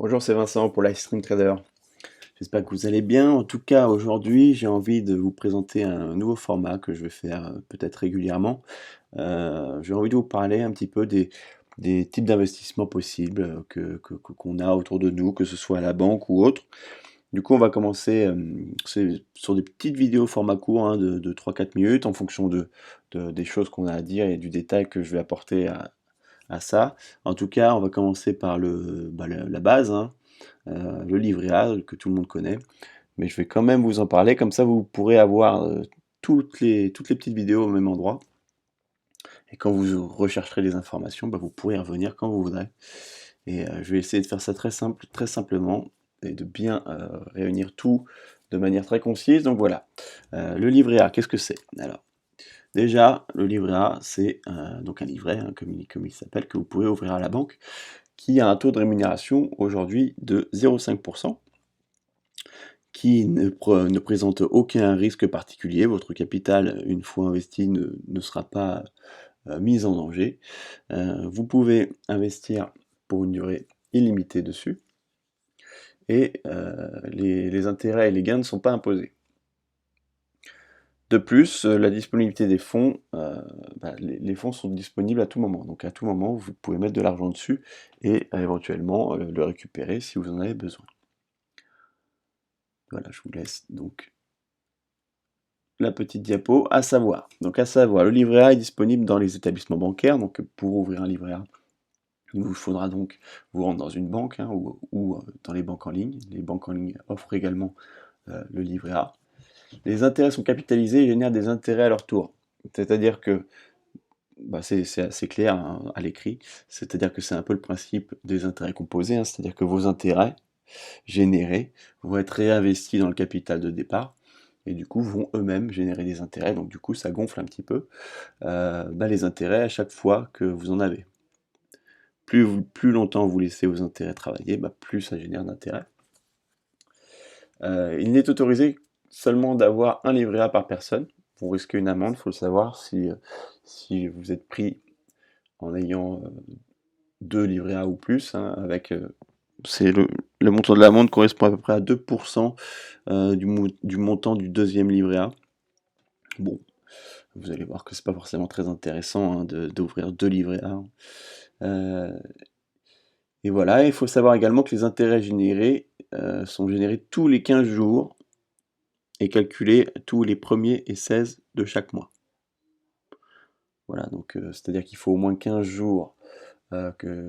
Bonjour, c'est Vincent pour Livestream Trader. J'espère que vous allez bien. En tout cas, aujourd'hui, j'ai envie de vous présenter un nouveau format que je vais faire peut-être régulièrement. J'ai envie de vous parler un petit peu des types d'investissements possibles qu'on a autour de nous, que ce soit à la banque ou autre. Du coup, on va commencer sur des petites vidéos format court de 3-4 minutes en fonction des choses qu'on a à dire et du détail que je vais apporter à ça. En tout cas, on va commencer par la base, le livret A que tout le monde connaît, mais je vais quand même vous en parler, comme ça vous pourrez avoir toutes les petites vidéos au même endroit, et quand vous rechercherez des informations, vous pourrez y revenir quand vous voudrez. Et je vais essayer de faire ça très simple, très simplement, et de bien réunir tout de manière très concise. Donc voilà, le livret A, qu'est-ce que c'est? Alors, déjà, le livret A, c'est donc un livret, comme il s'appelle, que vous pouvez ouvrir à la banque, qui a un taux de rémunération aujourd'hui de 0,5%, qui ne présente aucun risque particulier. Votre capital, une fois investi, ne sera pas mis en danger. Vous pouvez investir pour une durée illimitée dessus, et les intérêts et les gains ne sont pas imposés. De plus, la disponibilité des fonds, les fonds sont disponibles à tout moment. Donc à tout moment, vous pouvez mettre de l'argent dessus et éventuellement le récupérer si vous en avez besoin. Voilà, je vous laisse donc la petite diapo, à savoir. Donc à savoir, le livret A est disponible dans les établissements bancaires. Donc pour ouvrir un livret A, il vous faudra donc vous rendre dans une banque, ou dans les banques en ligne. Les banques en ligne offrent également le livret A. Les intérêts sont capitalisés et génèrent des intérêts à leur tour. C'est-à-dire que c'est assez clair à l'écrit, c'est-à-dire que c'est un peu le principe des intérêts composés, c'est-à-dire que vos intérêts générés vont être réinvestis dans le capital de départ, et du coup vont eux-mêmes générer des intérêts, donc du coup ça gonfle un petit peu les intérêts à chaque fois que vous en avez. Plus longtemps vous laissez vos intérêts travailler, plus ça génère d'intérêts. Il n'est autorisé seulement d'avoir un livret A par personne. Vous risquez une amende, il faut le savoir, si vous êtes pris en ayant deux livrets A ou plus, c'est le montant de l'amende correspond à peu près à 2% du montant du deuxième livret A. Bon, vous allez voir que c'est pas forcément très intéressant d'ouvrir deux livrets A. Et voilà, il faut savoir également que les intérêts générés sont générés tous les 15 jours et calculés tous les 1er et 16 de chaque mois. Voilà, donc c'est-à-dire qu'il faut au moins 15 jours,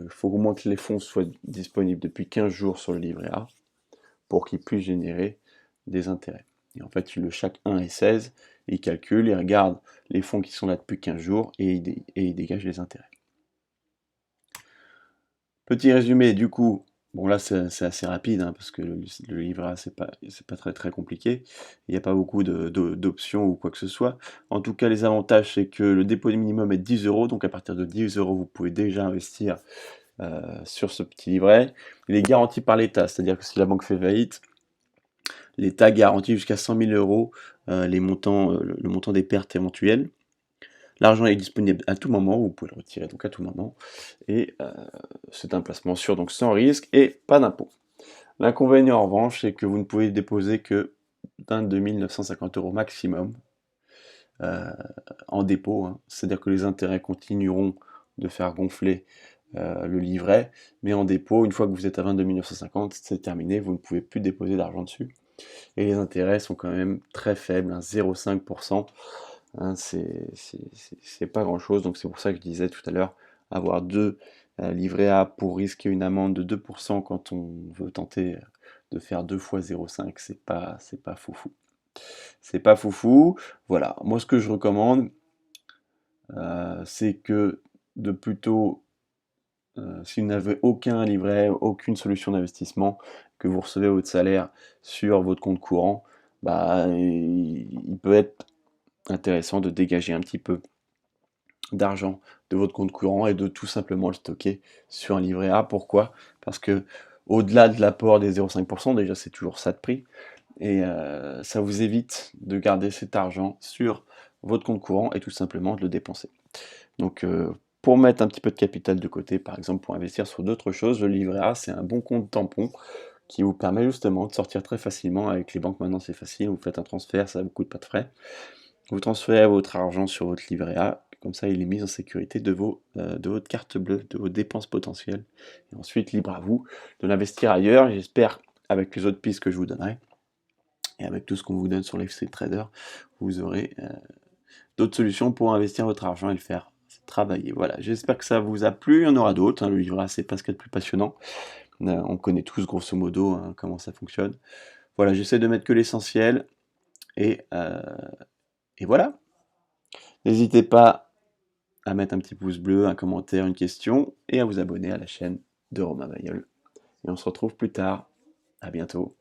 faut au moins que les fonds soient disponibles depuis 15 jours sur le livret A pour qu'ils puissent générer des intérêts. Et en fait, chaque 1 et 16, il calcule, il regarde les fonds qui sont là depuis 15 jours et il dégage les intérêts. Petit résumé, du coup, bon là c'est assez rapide, parce que le livret A c'est pas très très compliqué, il n'y a pas beaucoup d'options ou quoi que ce soit. En tout cas, les avantages, c'est que le dépôt minimum est 10 euros, donc à partir de 10 euros vous pouvez déjà investir sur ce petit livret. Il est garanti par l'État, c'est-à-dire que si la banque fait faillite, l'État garantit jusqu'à 100 000 euros le montant des pertes éventuelles. L'argent est disponible à tout moment, vous pouvez le retirer donc à tout moment, et c'est un placement sûr, donc sans risque et pas d'impôt. L'inconvénient en revanche, c'est que vous ne pouvez déposer que 22 950 euros maximum en dépôt, c'est-à-dire que les intérêts continueront de faire gonfler le livret, mais en dépôt, une fois que vous êtes à 22 950, c'est terminé, vous ne pouvez plus déposer d'argent dessus. Et les intérêts sont quand même très faibles, 0,5%. C'est pas grand chose, donc c'est pour ça que je disais tout à l'heure, avoir deux livrets A pour risquer une amende de 2% quand on veut tenter de faire 2 fois 0,5, c'est pas foufou. C'est pas foufou. Voilà, moi ce que je recommande, c'est que de plutôt, si vous n'avez aucun livret, aucune solution d'investissement, que vous recevez votre salaire sur votre compte courant, il peut être intéressant de dégager un petit peu d'argent de votre compte courant et de tout simplement le stocker sur un livret A. Pourquoi? Parce que au-delà de l'apport des 0,5%, déjà c'est toujours ça de prix, et ça vous évite de garder cet argent sur votre compte courant et tout simplement de le dépenser. Donc pour mettre un petit peu de capital de côté, par exemple pour investir sur d'autres choses, le livret A, c'est un bon compte tampon qui vous permet justement de sortir très facilement. Avec les banques maintenant, c'est facile, vous faites un transfert, ça ne vous coûte pas de frais. Vous transférez votre argent sur votre livret A, comme ça il est mis en sécurité de votre carte bleue, de vos dépenses potentielles. Et ensuite, libre à vous de l'investir ailleurs. J'espère, avec les autres pistes que je vous donnerai, et avec tout ce qu'on vous donne sur l'FC Trader, vous aurez d'autres solutions pour investir votre argent et le faire travailler. Voilà, j'espère que ça vous a plu. Il y en aura d'autres, hein. Le livret A, c'est pas ce qu'il y a de plus passionnant. On connaît tous grosso modo, hein, comment ça fonctionne. Voilà, j'essaie de mettre que l'essentiel. Et voilà. N'hésitez pas à mettre un petit pouce bleu, un commentaire, une question, et à vous abonner à la chaîne de Romain Mayol. Et on se retrouve plus tard. À bientôt.